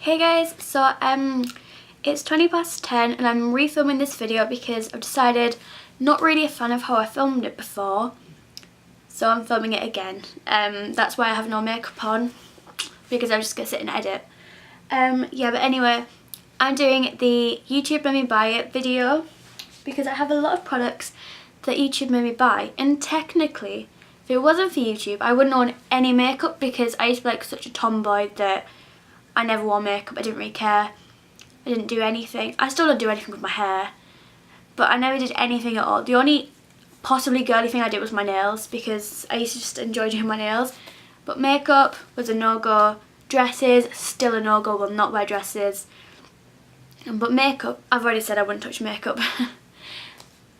Hey guys, so it's 20 past 10 and I'm refilming this video because I've decided not really a fan of how I filmed it before, so I'm filming it again. That's why I have no makeup on, because I'm just gonna sit and edit. Yeah, but anyway, I'm doing the YouTube made me buy it video because I have a lot of products that YouTube made me buy, and technically if it wasn't for YouTube I wouldn't own any makeup because I used to be like such a tomboy that I never wore makeup. I didn't really care. I didn't do anything. I still don't do anything with my hair, but I never did anything at all. The only possibly girly thing I did was my nails, because I used to just enjoy doing my nails. But makeup was a no-go. Dresses, still a no-go. Will not wear dresses. But makeup, I've already said I wouldn't touch makeup.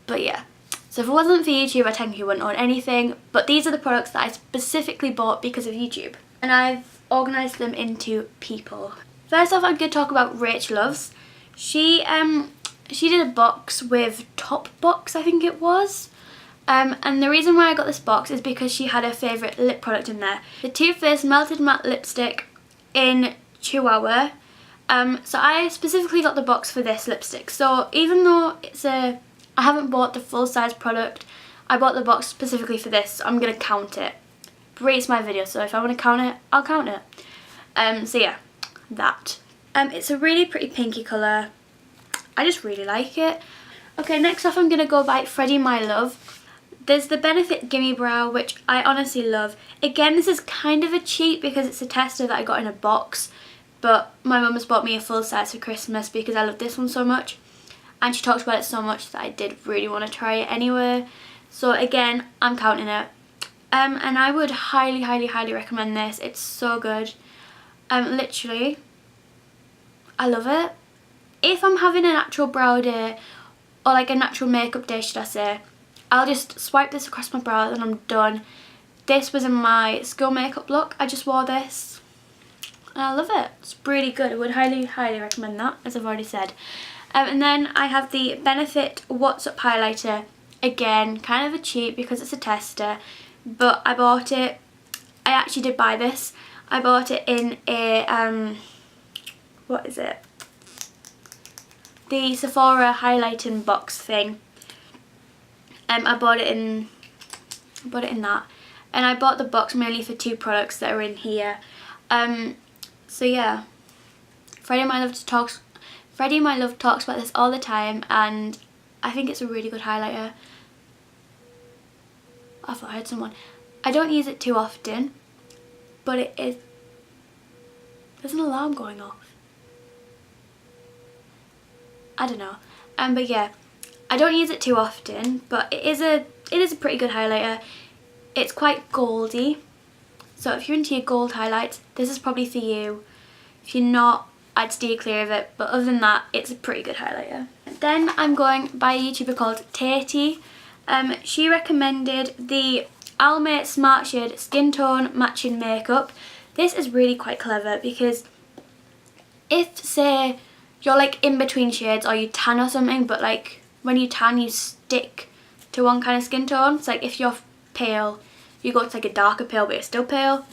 But yeah. So if it wasn't for YouTube, I technically wouldn't own anything. But these are the products that I specifically bought because of YouTube. And I've organised them into people. First off, I'm going to talk about Rachel Loves. She did a box with Top Box, I think it was. And the reason why I got this box is because she had her favourite lip product in there. The Too Faced Melted Matte Lipstick in Chihuahua. So I specifically got the box for this lipstick. So even though I haven't bought the full size product, I bought the box specifically for this. So I'm going to count it. But it's my video, so if I want to count it, I'll count it. So yeah, that. It's a really pretty pinky colour. I just really like it. Okay, next off I'm going to go by Freddie My Love. There's the Benefit Gimme Brow, which I honestly love. Again, this is kind of a cheat because it's a tester that I got in a box, but my mum has bought me a full size for Christmas because I love this one so much. And she talks about it so much that I did really want to try it anyway. So again, I'm counting it. And I would highly, highly, highly recommend this. It's so good. Literally, I love it. If I'm having a natural brow day, or like a natural makeup day should I say, I'll just swipe this across my brow and I'm done. This was in my school makeup look. I just wore this and I love it. It's really good. I would highly, highly recommend that, as I've already said. And then I have the Benefit What's Up highlighter. Again, kind of a cheat because it's a tester. But I bought it, I actually did buy this. I bought it in a, what is it? The Sephora highlighting box thing. I bought it in that. And I bought the box mainly for two products that are in here. So yeah, Freddie My Love talks about this all the time, and I think it's a really good highlighter. I thought I heard someone. I don't use it too often, but it is. There's an alarm going off. I don't know. But yeah, I don't use it too often, but it is a pretty good highlighter. It's quite goldy, so if you're into your gold highlights, this is probably for you. If you're not, I'd steer clear of it. But other than that, it's a pretty good highlighter. Then I'm going by a YouTuber called Tatey. She recommended the Almay Smart Shade Skin Tone Matching Makeup. This is really quite clever because if, say, you're like in between shades or you tan or something, but like when you tan you stick to one kind of skin tone. So like if you're pale, you go to like a darker pale but you're still pale.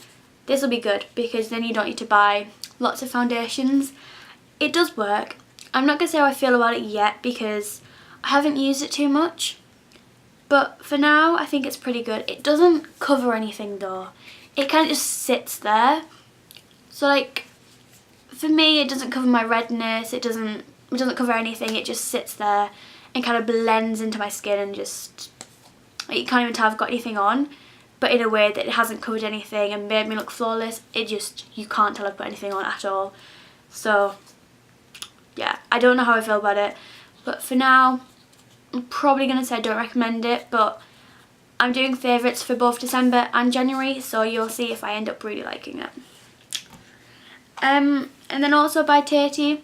This will be good because then you don't need to buy lots of foundations. It does work. I'm not going to say how I feel about it yet because I haven't used it too much. But for now, I think it's pretty good. It doesn't cover anything though. It kind of just sits there. So like, for me, it doesn't cover my redness. It doesn't cover anything. It just sits there and kind of blends into my skin and just, you can't even tell I've got anything on. But in a way that it hasn't covered anything and made me look flawless. You can't tell I've put anything on at all. So, yeah, I don't know how I feel about it. But for now, I'm probably going to say I don't recommend it, but I'm doing favourites for both December and January, so you'll see if I end up really liking it. And then also by Tatey,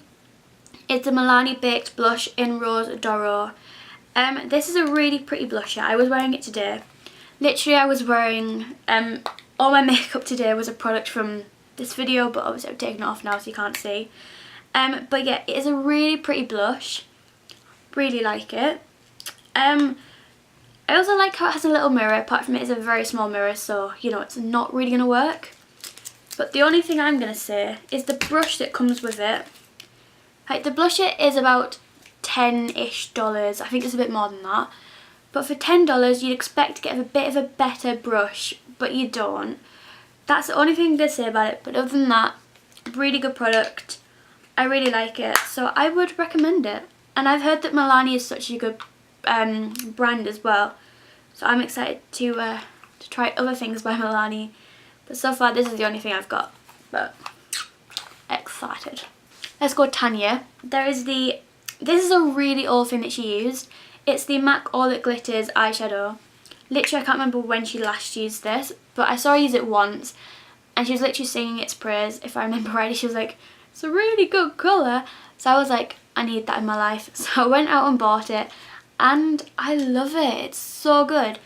it's a Milani Baked Blush in Rose Doro. This is a really pretty blusher. I was wearing it today. Literally I was wearing, all my makeup today was a product from this video, but obviously I've taken it off now so you can't see. But yeah, it is a really pretty blush. Really like it. I also like how it has a little mirror. Apart from it is a very small mirror, so you know it's not really going to work. But the only thing I'm going to say is the brush that comes with it. Like, the blusher is about $10-ish. I think it's a bit more than that. But for $10, you'd expect to get a bit of a better brush, but you don't. That's the only thing to say about it. But other than that, really good product. I really like it, so I would recommend it. And I've heard that Milani is such a good brand as well. So I'm excited to try other things by Milani. But so far, this is the only thing I've got. But excited. Let's go Tanya. This is a really old thing that she used. It's the MAC All That Glitters eyeshadow. Literally, I can't remember when she last used this, but I saw her use it once, and she was literally singing its praise. If I remember rightly, she was like, it's a really good colour. So I was like, I need that in my life. So I went out and bought it, and I love it. It's so good.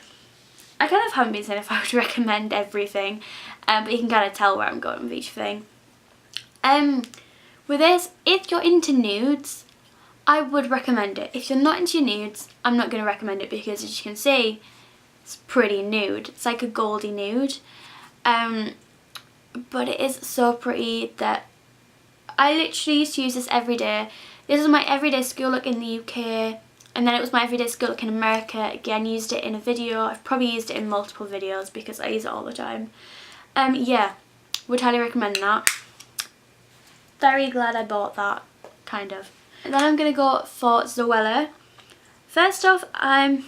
I kind of haven't been saying if I would recommend everything, but you can kind of tell where I'm going with each thing. With this, if you're into nudes, I would recommend it. If you're not into nudes, I'm not going to recommend it because, as you can see, it's pretty nude. It's like a goldy nude. But it is so pretty that I literally used to use this every day. This was my everyday school look in the UK, and then it was my everyday school look in America. Again, used it in a video. I've probably used it in multiple videos because I use it all the time. Yeah, would highly recommend that. Very glad I bought that, kind of. And then I'm going to go for Zoella. First off, I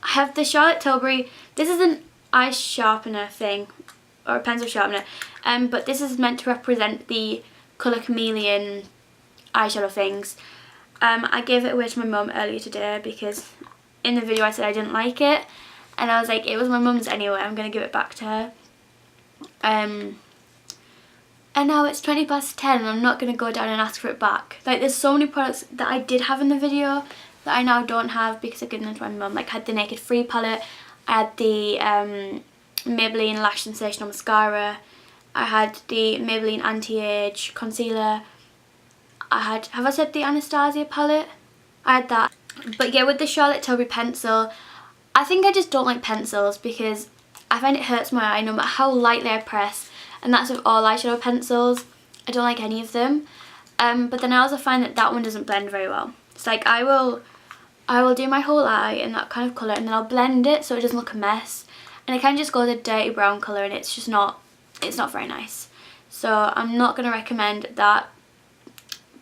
have the Charlotte Tilbury. This is an eye sharpener thing, or a pencil sharpener, but this is meant to represent the colour Chameleon eyeshadow things. I gave it away to my mum earlier today because in the video I said I didn't like it, and I was like, it was my mum's anyway, I'm going to give it back to her. And now it's 10:20 and I'm not going to go down and ask for it back. Like, there's so many products that I did have in the video that I now don't have because I've given them to my mum. Like, I had the Naked Free palette, I had the Maybelline Lash Sensational Mascara, I had the Maybelline Anti-Age Concealer, have I said the Anastasia palette? I had that. But yeah, with the Charlotte Tilbury pencil, I think I just don't like pencils because I find it hurts my eye no matter how lightly I press. And that's with all eyeshadow pencils. I don't like any of them. But then I also find that that one doesn't blend very well. It's like I will do my whole eye in that kind of colour and then I'll blend it so it doesn't look a mess. And it kind of just goes a dirty brown colour and it's just not, it's not very nice. So I'm not going to recommend that.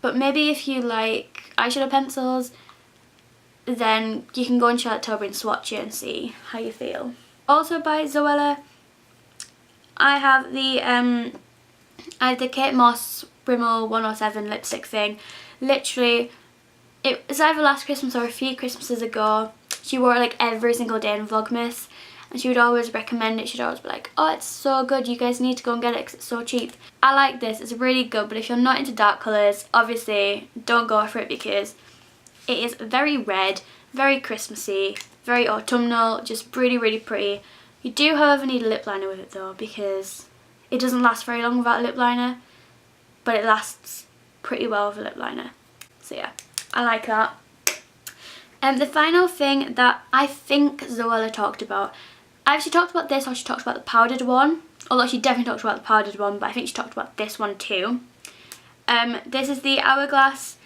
But maybe if you like eyeshadow pencils, then you can go on Charlotte Tilbury and swatch it and see how you feel. Also by Zoella, I have the Kate Moss Rimmel 107 lipstick thing. Literally, it was either last Christmas or a few Christmases ago. She wore it like every single day in Vlogmas, and she would always recommend it. She'd always be like, oh, it's so good, you guys need to go and get it because it's so cheap. I like this, it's really good, but if you're not into dark colours, obviously don't go for it because it is very red, very Christmassy, very autumnal, just really, really pretty. You do, however, need a lip liner with it though because it doesn't last very long without a lip liner, but it lasts pretty well with a lip liner. So yeah, I like that. The final thing that I think Zoella talked about, I actually talked about this or she talked about the powdered one, although she definitely talked about the powdered one, but I think she talked about this one too. This is the Hourglass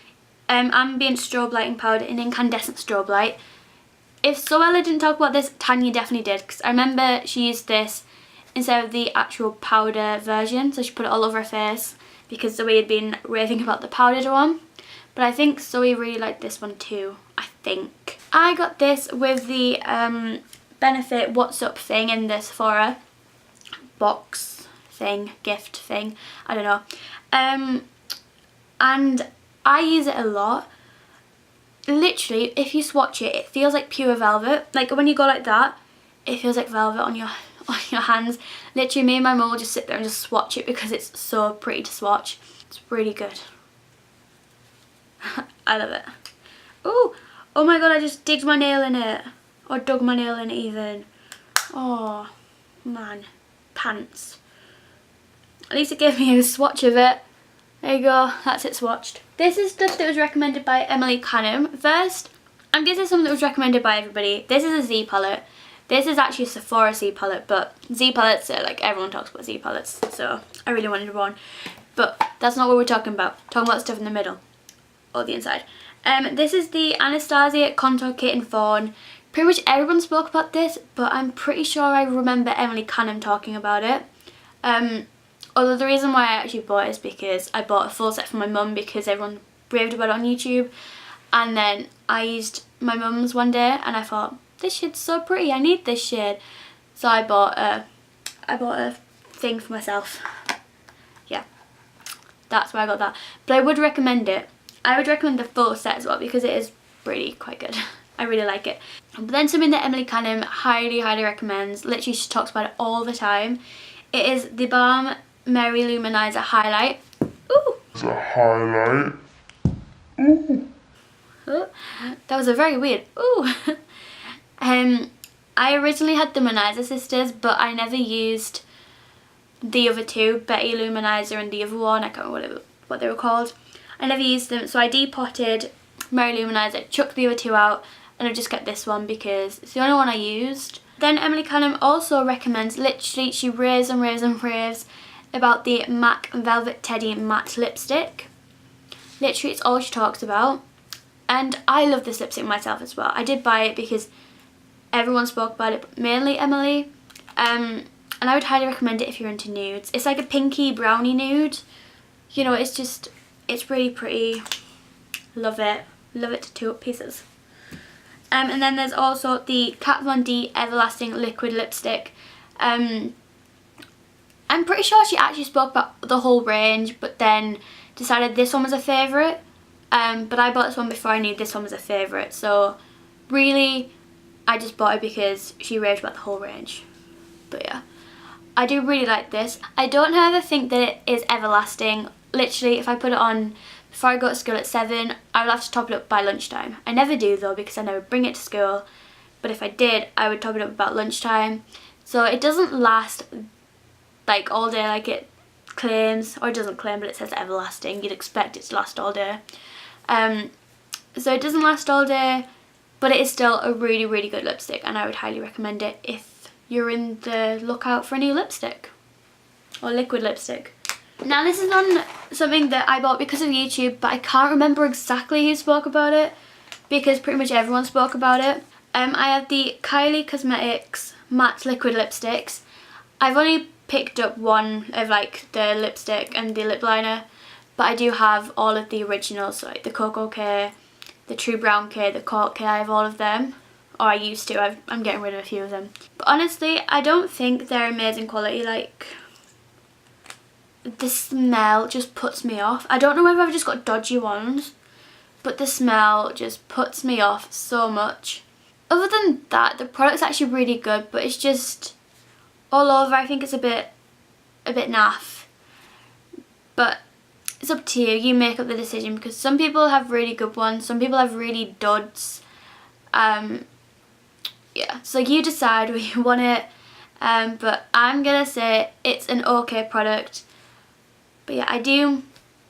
Ambient Strobe Lighting Powder in Incandescent Strobe Light. If Zoella didn't talk about this, Tanya definitely did, because I remember she used this instead of the actual powder version, so she put it all over her face because Zoe had been raving about the powdered one. But I think Zoe really liked this one too, I think. I got this with the Benefit What's Up thing in the Sephora box thing, gift thing, I don't know. And I use it a lot. Literally, if you swatch it, it feels like pure velvet. Like when you go like that, it feels like velvet on your hands. Literally, me and my mum will just sit there and just swatch it because it's so pretty to swatch. It's really good. I love it. Oh my god, I just digged my nail in it. Or dug my nail in it even. Oh man, pants. At least it gave me a swatch of it. There you go, that's it swatched. This is stuff that was recommended by Emily Canham. First, I'm guessing something that was recommended by everybody. This is a Z palette. This is actually a Sephora Z palette, but Z palettes are like, everyone talks about Z palettes, so I really wanted one. But that's not what we're talking about. We're talking about stuff in the middle or the inside. This is the Anastasia Contour Kit in Fawn. Pretty much everyone spoke about this, but I'm pretty sure I remember Emily Canham talking about it. Although the reason why I actually bought it is because I bought a full set for my mum because everyone raved about it on YouTube. And then I used my mum's one day and I thought, this shade's so pretty, I need this shade. So I bought a thing for myself. Yeah, that's why I got that. But I would recommend it. I would recommend the full set as well because it is really quite good. I really like it. But then something that Emily Canham highly recommends, literally she talks about it all the time. It is the Balm Merry Luminizer Highlight. Ooh! It's a highlight. Ooh! Oh, that was a very weird ooh. I originally had the Manizer sisters, but I never used the other two, Betty Luminizer and the other one, I can't remember what they were called. I never used them, so I depotted Merry Luminizer, chucked the other two out, and I just kept this one because it's the only one I used. Then Emily Canham also recommends, literally she raves and raves and raves about the MAC Velvet Teddy matte lipstick. Literally it's all she talks about. And I love this lipstick myself as well. I did buy it because everyone spoke about it, but mainly Emily. And I would highly recommend it if you're into nudes. It's like a pinky brownie nude. You know, it's really pretty. Love it. Love it to two pieces. And then there's also the Kat Von D Everlasting Liquid Lipstick. I'm pretty sure she actually spoke about the whole range, but then decided this one was a favourite. But I bought this one before I knew this one was a favourite. So really, I just bought it because she raved about the whole range. But yeah, I do really like this. I don't ever think that it is everlasting. Literally, if I put it on before I go to school at 7, I would have to top it up by lunchtime. I never do though because I never bring it to school. But if I did, I would top it up about lunchtime. So it doesn't last like all day like it claims, or it doesn't claim, but it says everlasting. You'd expect it to last all day. So it doesn't last all day, but it is still a really good lipstick, and I would highly recommend it if you're in the lookout for a new lipstick or liquid lipstick. Now this is on something that I bought because of YouTube, but I can't remember exactly who spoke about it because pretty much everyone spoke about it. I have the Kylie Cosmetics matte liquid lipsticks. I've only picked up one of like the lipstick and the lip liner, but I do have all of the originals, so like the Cocoa K, the True Brown K, the Cork K. I have all of them, or I used to. I'm getting rid of a few of them. But honestly, I don't think they're amazing quality. Like, the smell just puts me off. I don't know whether I've just got dodgy ones, but the smell just puts me off so much. Other than that, the product's actually really good, but it's just all over. I think it's a bit naff. But it's up to you. You make up the decision because some people have really good ones, some people have really duds. Yeah, so you decide where you want it. But I'm gonna say it's an okay product. But yeah, I do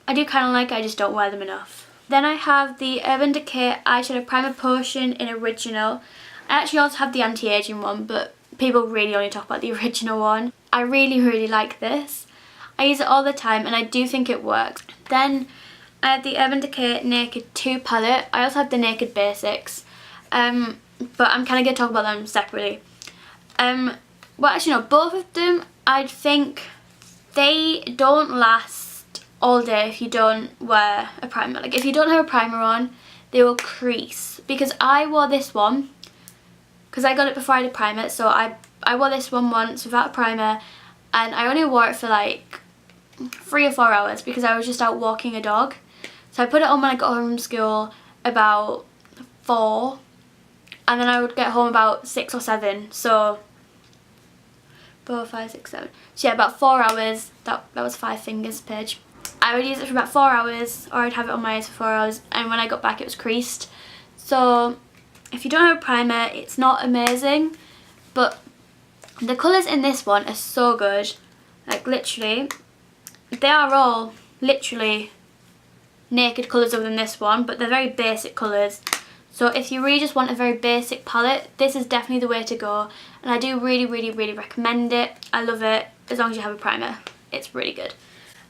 kind of like it, I just don't wear them enough. Then I have the Urban Decay Eyeshadow Primer Potion in Original. I actually also have the anti-aging one, but people really only talk about the original one. I really like this. I use it all the time and I do think it works. Then I have the Urban Decay Naked 2 palette. I also have the Naked Basics. But I'm kind of going to talk about them separately. Well, actually no, both of them, I think they don't last all day if you don't wear a primer. Like if you don't have a primer on, they will crease. Because I wore this one, because I got it before I had a primer, so I wore this one once without a primer, and I only wore it for like 3 or 4 hours because I was just out walking a dog. So I put it on when I got home from school about 4, and then I would get home about 6 or 7, so 4, 5, 6, 7. So yeah, about 4 hours. That was 5 fingers, Paige. I would use it for about 4 hours, or I'd have it on my eyes for 4 hours, and when I got back it was creased. So if you don't have a primer, it's not amazing, but the colours in this one are so good. Like literally, they are all literally naked colours other than this one, but they're very basic colours. So if you really just want a very basic palette, this is definitely the way to go. And I do really, really, really recommend it. I love it, as long as you have a primer. It's really good.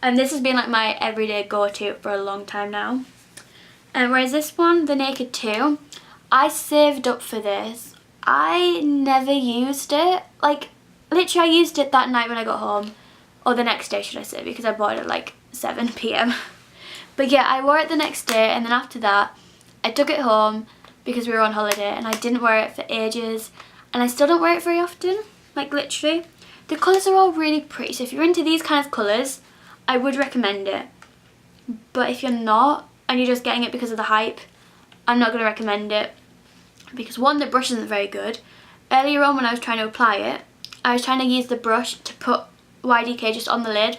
And this has been like my everyday go-to for a long time now. And whereas this one, the Naked 2, I saved up for this. I never used it. Like, literally I used it that night when I got home. Or the next day, should I say, because I bought it at like 7 PM. But yeah, I wore it the next day, and then after that, I took it home because we were on holiday, and I didn't wear it for ages. And I still don't wear it very often, like literally. The colours are all really pretty, so if you're into these kind of colours, I would recommend it. But if you're not, and you're just getting it because of the hype, I'm not going to recommend it. Because one, the brush isn't very good. Earlier on when I was trying to apply it, I was trying to use the brush to put YDK just on the lid,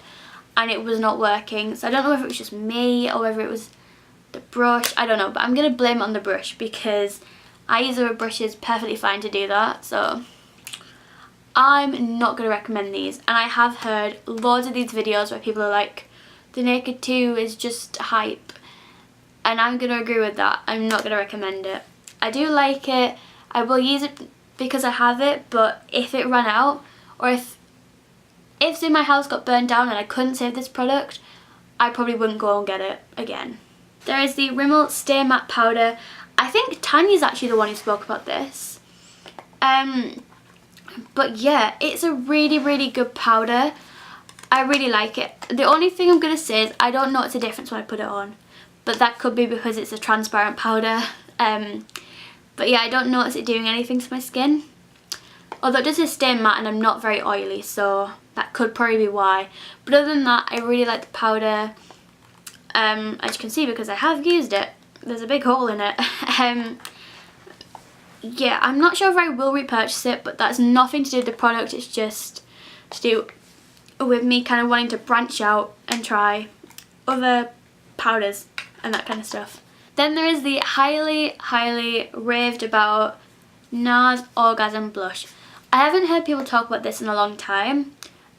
and it was not working. So I don't know if it was just me or whether it was the brush, I don't know. But I'm going to blame it on the brush because I use other brushes perfectly fine to do that. So I'm not going to recommend these. And I have heard loads of these videos where people are like, the Naked 2 is just hype. And I'm going to agree with that. I'm not going to recommend it. I do like it. I will use it because I have it. But if it ran out, or if say my house got burned down and I couldn't save this product, I probably wouldn't go and get it again. There is the Rimmel Stay Matte Powder. I think Tanya's actually the one who spoke about this. But yeah, it's a really, really good powder. I really like it. The only thing I'm going to say is I don't notice a difference when I put it on. But that could be because it's a transparent powder. But yeah, I don't notice it doing anything to my skin. Although it does say stay matte, and I'm not very oily, so that could probably be why. But other than that, I really like the powder. As you can see, because I have used it, there's a big hole in it. Yeah, I'm not sure if I will repurchase it, but that's nothing to do with the product. It's just to do with me kind of wanting to branch out and try other powders and that kind of stuff. Then there is the highly, highly raved about NARS Orgasm Blush. I haven't heard people talk about this in a long time,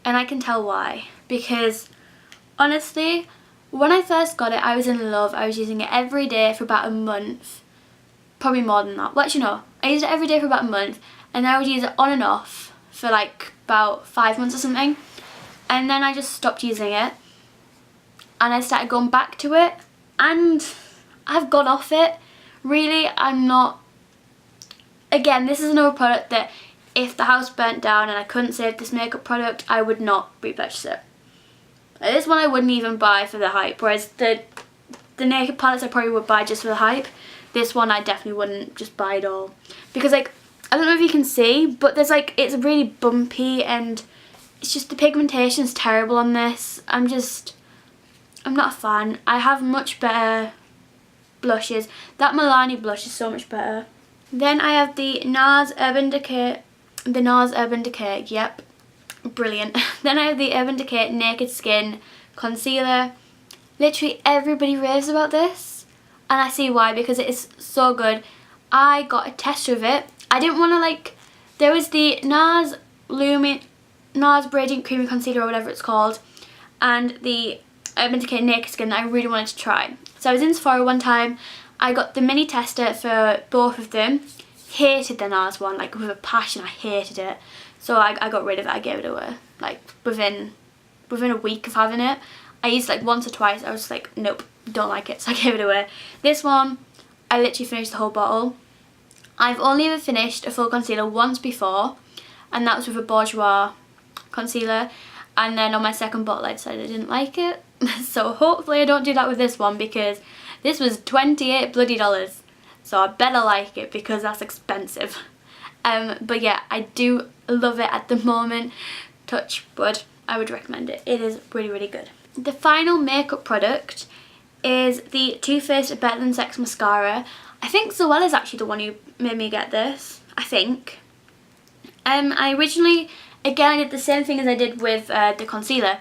and I can tell why. Because honestly, when I first got it, I was in love. I was using it every day for about a month. Probably more than that. Well, actually no. I used it every day for about a month, and I would use it on and off for like about 5 months or something. And then I just stopped using it, and I started going back to it, and I've gone off it. Really, I'm not... Again, this is another product that if the house burnt down and I couldn't save this makeup product, I would not repurchase it. This one I wouldn't even buy for the hype, whereas the Naked palettes I probably would buy just for the hype. This one I definitely wouldn't just buy at all. Because like, I don't know if you can see, but there's like, it's really bumpy, and it's just the pigmentation is terrible on this. I'm not a fan. I have much better blushes. That Milani blush is so much better. Then I have the NARS Urban Decay. The NARS Urban Decay, yep. Brilliant. Then I have the Urban Decay Naked Skin Concealer. Literally everybody raves about this, and I see why, because it is so good. I got a tester of it. I didn't want to like... There was the NARS Radiant Creamy Concealer or whatever it's called, and the Urban Decay Naked Skin that I really wanted to try. So I was in Sephora one time. I got the mini tester for both of them. Hated the NARS one, like with a passion. I hated it. So I got rid of it. I gave it away. Like within a week of having it. I used it like once or twice. I was just like, nope, don't like it. So I gave it away. This one, I literally finished the whole bottle. I've only ever finished a full concealer once before, and that was with a Bourjois concealer. And then on my second bottle I decided I didn't like it. So hopefully I don't do that with this one, because this was $28 bloody. So I better like it, because that's expensive. But yeah, I do love it at the moment. Touch wood, I would recommend it. It is really, really good. The final makeup product is the Too Faced Better Than Sex mascara. I think Zoella is actually the one who made me get this, I think. I originally, again, I did the same thing as I did with the concealer.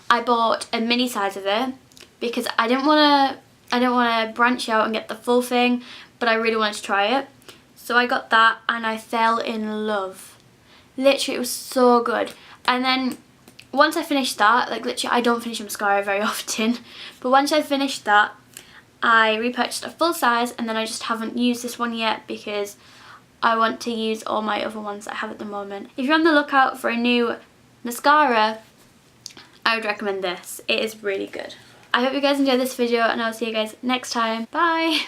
I bought a mini size of it because I didn't want to branch out and get the full thing, but I really wanted to try it. So I got that, and I fell in love. Literally, it was so good. And then once I finished that, like literally I don't finish mascara very often, but once I finished that, I repurchased a full size, and then I just haven't used this one yet because I want to use all my other ones that I have at the moment. If you're on the lookout for a new mascara, I would recommend this. It is really good. I hope you guys enjoyed this video, and I'll see you guys next time. Bye!